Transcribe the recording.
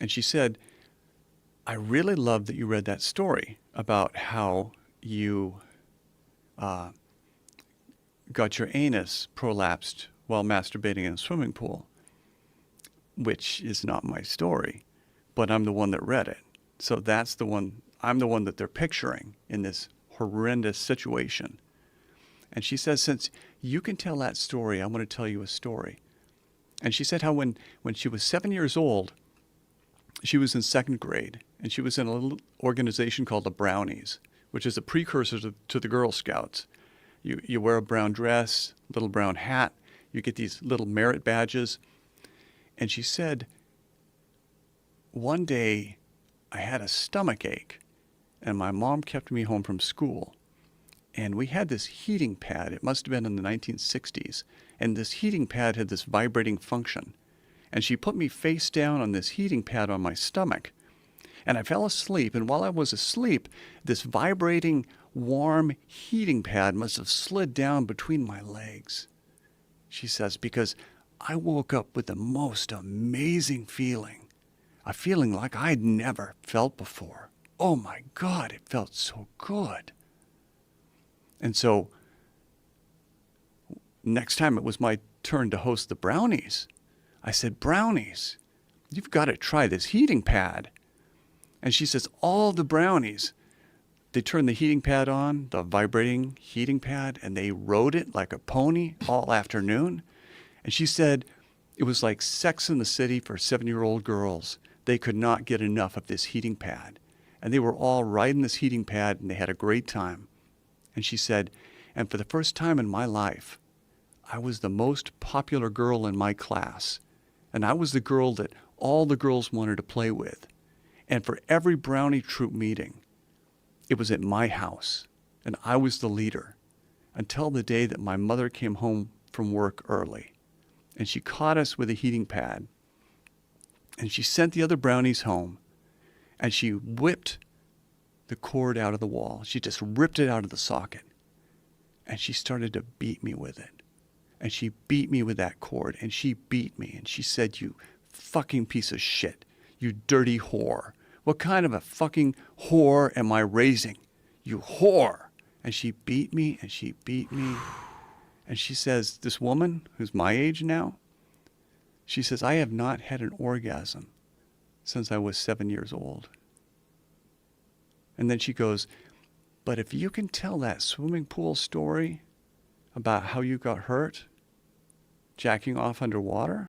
And she said, I really love that you read that story about how you uh, got your anus prolapsed while masturbating in a swimming pool, which is not my story, but I'm the one that read it. So that's the one, I'm the one that they're picturing in this horrendous situation. And she says, since you can tell that story, I want to tell you a story. And she said how when she was 7 years old, she was in second grade, and she was in a little organization called the Brownies, which is a precursor to the Girl Scouts. You wear a brown dress, little brown hat, you get these little merit badges. And she said, one day I had a stomach ache, and my mom kept me home from school. And we had this heating pad. It must have been in the 1960s. And this heating pad had this vibrating function. And she put me face down on this heating pad on my stomach. And I fell asleep. And while I was asleep, this vibrating, warm heating pad must have slid down between my legs. She says, because I woke up with the most amazing feeling. A feeling like I'd never felt before. Oh my God, it felt so good. And so next time it was my turn to host the Brownies, I said, Brownies, you've got to try this heating pad. And she says, all the Brownies, they turned the heating pad on, the vibrating heating pad, and they rode it like a pony all afternoon. And she said it was like Sex in the City for 7-year-old girls. They could not get enough of this heating pad. And they were all riding this heating pad, and they had a great time. And she said, and for the first time in my life, I was the most popular girl in my class. And I was the girl that all the girls wanted to play with. And for every Brownie troop meeting, it was at my house. And I was the leader until the day that my mother came home from work early. And she caught us with a heating pad. And she sent the other Brownies home. And she whipped the cord out of the wall. She just ripped it out of the socket. And she started to beat me with it. And she beat me with that cord. And she beat me. And she said, you fucking piece of shit. You dirty whore. What kind of a fucking whore am I raising? You whore. And she beat me and she beat me. And she says, this woman who's my age now, she says, I have not had an orgasm since I was 7 years old. And then she goes, but if you can tell that swimming pool story about how you got hurt jacking off underwater,